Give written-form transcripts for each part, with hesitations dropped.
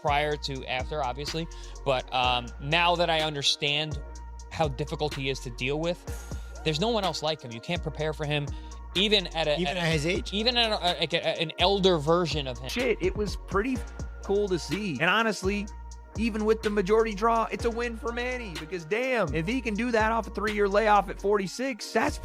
prior to after, obviously. But now that I understand how difficult he is to deal with, there's no one else like him. You can't prepare for him, even at his age, even at an elder version of him. Shit, it was pretty cool to see. And honestly, even with the majority draw, it's a win for Manny, because damn, if he can do that off a 3-year layoff at 46, that's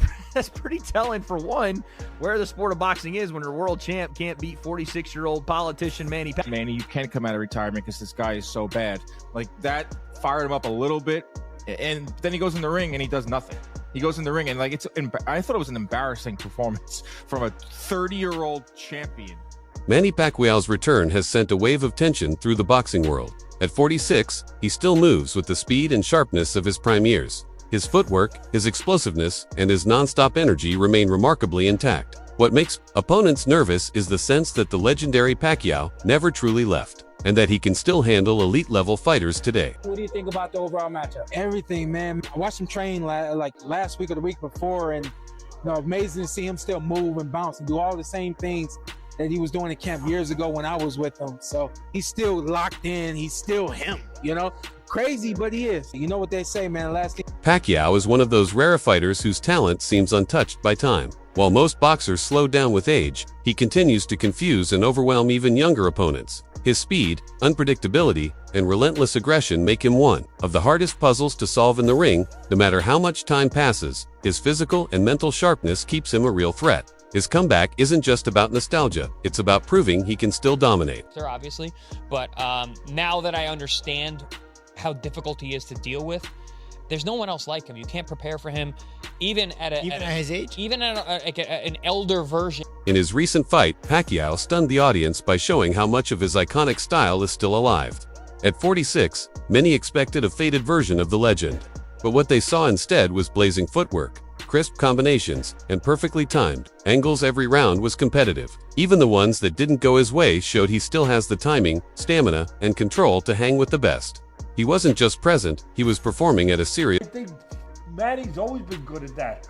pretty telling for one, where the sport of boxing is when your world champ can't beat 46-year-old politician Manny Pacquiao. Manny, you can't come out of retirement because this guy is so bad. Like, that fired him up a little bit, and then he goes in the ring and he does nothing. He goes in the ring and I thought it was an embarrassing performance from a 30-year-old champion. Manny Pacquiao's return has sent a wave of tension through the boxing world. At 46, he still moves with the speed and sharpness of his prime years. His footwork, his explosiveness, and his non-stop energy remain remarkably intact. What makes opponents nervous is the sense that the legendary Pacquiao never truly left, and that he can still handle elite-level fighters today. What do you think about the overall matchup? Everything, man. I watched him train like last week or the week before, and amazing to see him still move and bounce and do all the same things that he was doing in camp years ago when I was with him. So he's still locked in. He's still him, Crazy, but he is. You know what they say, man. Pacquiao is one of those rare fighters whose talent seems untouched by time. While most boxers slow down with age, he continues to confuse and overwhelm even younger opponents. His speed, unpredictability, and relentless aggression make him one of the hardest puzzles to solve in the ring. No matter how much time passes, his physical and mental sharpness keeps him a real threat. His comeback isn't just about nostalgia, it's about proving he can still dominate. Obviously, but now that I understand how difficult he is to deal with, there's no one else like him. You can't prepare for him, even at his age, even at an elder version. In his recent fight, Pacquiao stunned the audience by showing how much of his iconic style is still alive. At 46, many expected a faded version of the legend. But what they saw instead was blazing footwork, crisp combinations, and perfectly timed angles. Every round was competitive. Even the ones that didn't go his way showed he still has the timing, stamina, and control to hang with the best. He wasn't just present, he was performing at a serious... I think Manny's always been good at that.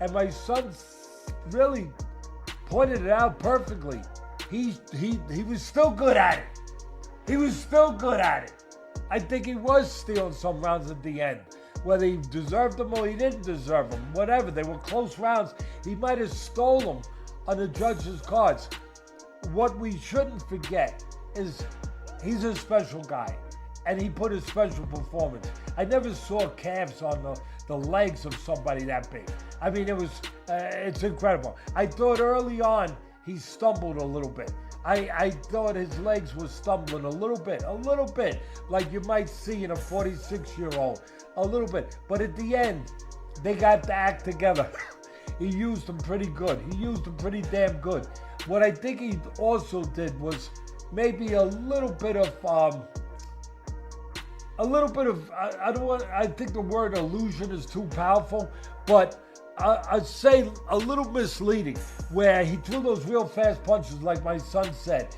And my son really pointed it out perfectly. He was still good at it. He was still good at it. I think he was stealing some rounds at the end. Whether he deserved them or he didn't deserve them, whatever. They were close rounds. He might have stole them on the judges' cards. What we shouldn't forget is he's a special guy, and he put a special performance. I never saw calves on the legs of somebody that big. I mean, it's incredible. I thought early on he stumbled a little bit. I thought his legs were stumbling a little bit, like you might see in a 46-year-old. A little bit, but at the end, they got the act together. He used them pretty good. He used them pretty damn good. What I think he also did was maybe a little bit of, I think the word illusion is too powerful, but I'd say a little misleading, where he threw those real fast punches like my son said.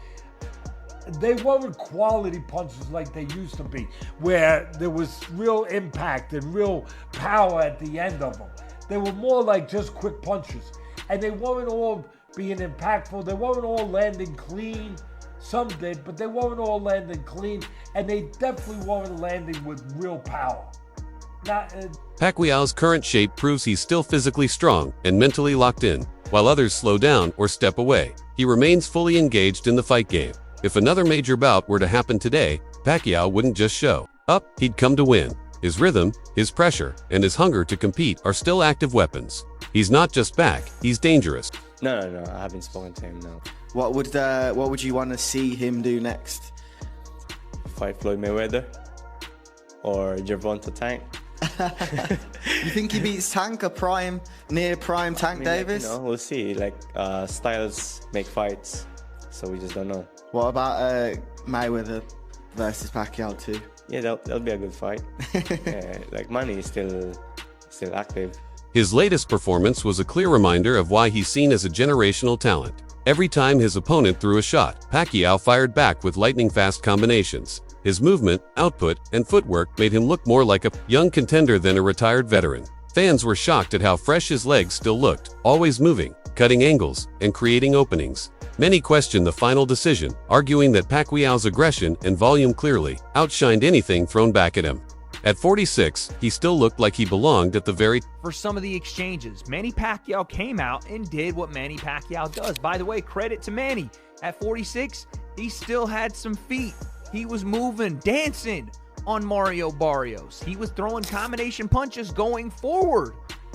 They weren't quality punches like they used to be, where there was real impact and real power at the end of them. They were more like just quick punches. And they weren't all being impactful. They weren't all landing clean. Some did, but they weren't all landing clean. And they definitely weren't landing with real power. Pacquiao's current shape proves he's still physically strong and mentally locked in. While others slow down or step away, he remains fully engaged in the fight game. If another major bout were to happen today, Pacquiao wouldn't just show up, he'd come to win. His rhythm, his pressure, and his hunger to compete are still active weapons. He's not just back, he's dangerous. No, I haven't spoken to him, no. What would you want to see him do next? Fight Floyd Mayweather or Gervonta Tank. You think he beats Tank, near prime Tank Davis? We'll see. Styles make fights, so we just don't know. What about Mayweather versus Pacquiao too? Yeah, that'll be a good fight. Yeah, Manny is still active. His latest performance was a clear reminder of why he's seen as a generational talent. Every time his opponent threw a shot, Pacquiao fired back with lightning-fast combinations. His movement, output, and footwork made him look more like a young contender than a retired veteran. Fans were shocked at how fresh his legs still looked, always moving, cutting angles, and creating openings. Many questioned the final decision, arguing that Pacquiao's aggression and volume clearly outshined anything thrown back at him. At 46, he still looked like he belonged at the very For some of the exchanges, Manny Pacquiao came out and did what Manny Pacquiao does. By the way, credit to Manny. At 46, he still had some feet. He was moving, dancing on Mario Barrios. He was throwing combination punches going forward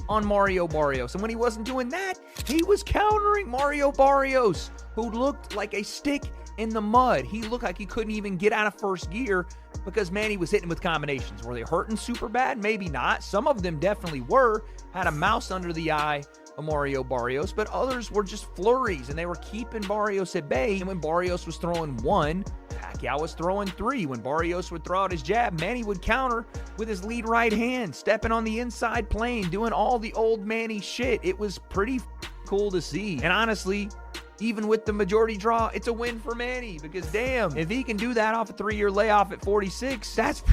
on Mario Barrios. And when he wasn't doing that, he was countering Mario Barrios, who looked like a stick in the mud. He looked like he couldn't even get out of first gear because Manny was hitting with combinations. Were they hurting super bad? Maybe not. Some of them definitely were. Had a mouse under the eye of Mario Barrios, but others were just flurries, and they were keeping Barrios at bay. And when Barrios was throwing one, Pacquiao was throwing three. When Barrios would throw out his jab, Manny would counter with his lead right hand, stepping on the inside plane, doing all the old Manny shit. It was pretty cool to see. And honestly, even with the majority draw, it's a win for Manny because damn, if he can do that off a 3-year layoff at 46, that's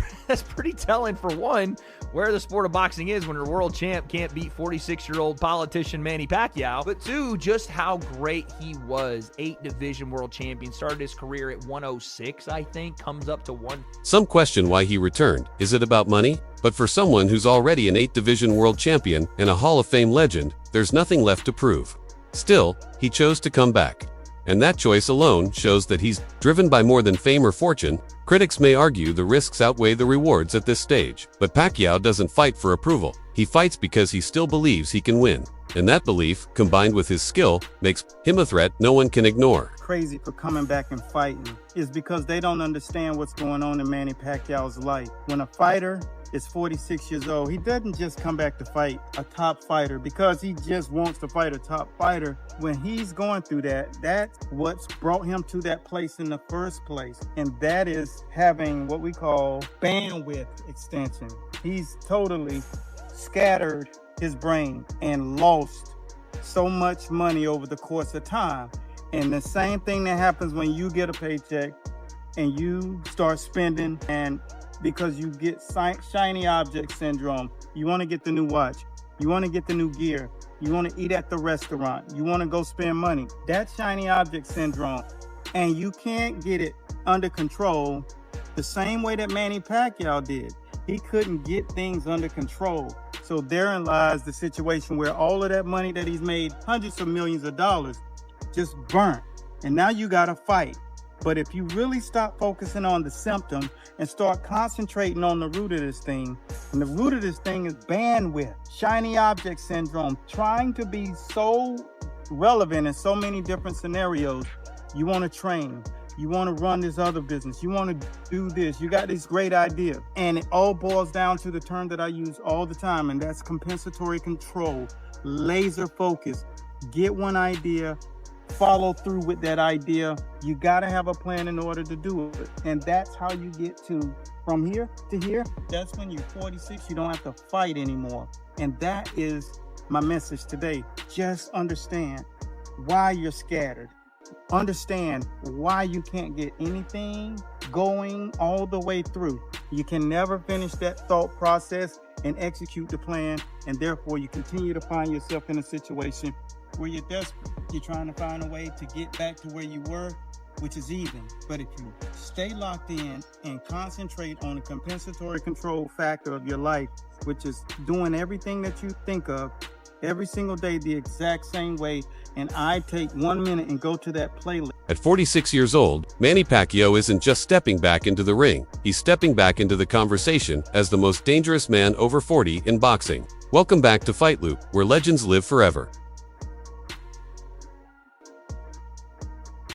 pretty telling for one, where the sport of boxing is when your world champ can't beat 46-year-old politician Manny Pacquiao, but two, just how great he was. 8 division world champion, started his career at 106, I think, comes up to 1. Some question why he returned. Is it about money? But for someone who's already an 8-division world champion and a Hall of Fame legend, there's nothing left to prove. Still, he chose to come back. And that choice alone shows that he's driven by more than fame or fortune. Critics may argue the risks outweigh the rewards at this stage, but Pacquiao doesn't fight for approval. He fights because he still believes he can win. And that belief, combined with his skill, makes him a threat no one can ignore. Crazy for coming back and fighting is because they don't understand what's going on in Manny Pacquiao's life. When a fighter is 46 years old, he doesn't just come back to fight a top fighter because he just wants to fight a top fighter. When he's going through that, that's what's brought him to that place in the first place. And that is having what we call bandwidth extension. He's totally scattered his brain and lost so much money over the course of time. And the same thing that happens when you get a paycheck and you start spending, and because you get shiny object syndrome, you want to get the new watch, you want to get the new gear, you want to eat at the restaurant, you want to go spend money. That's shiny object syndrome. And you can't get it under control the same way that Manny Pacquiao did. He couldn't get things under control. So therein lies the situation where all of that money that he's made, hundreds of millions of dollars, just burnt. And now you got to fight. But if you really stop focusing on the symptom and start concentrating on the root of this thing, and the root of this thing is bandwidth, shiny object syndrome, trying to be so relevant in so many different scenarios. You want to train, you want to run this other business, you want to do this, you got this great idea. And it all boils down to the term that I use all the time, and that's compensatory control, laser focus. Get one idea, follow through with that idea. You got to have a plan in order to do it. And that's how you get to from here to here. That's when you're 46, you don't have to fight anymore. And that is my message today. Just understand why you're scattered. Understand why you can't get anything going all the way through. You can never finish that thought process and execute the plan. And therefore, you continue to find yourself in a situation where you're desperate. You're trying to find a way to get back to where you were, which is even. But if you stay locked in and concentrate on the compensatory control factor of your life, which is doing everything that you think of every single day the exact same way, and I take 1 minute and go to that playlist. At 46 years old, Manny Pacquiao isn't just stepping back into the ring, he's stepping back into the conversation as the most dangerous man over 40 in boxing. Welcome back to Fight Loop, where legends live forever.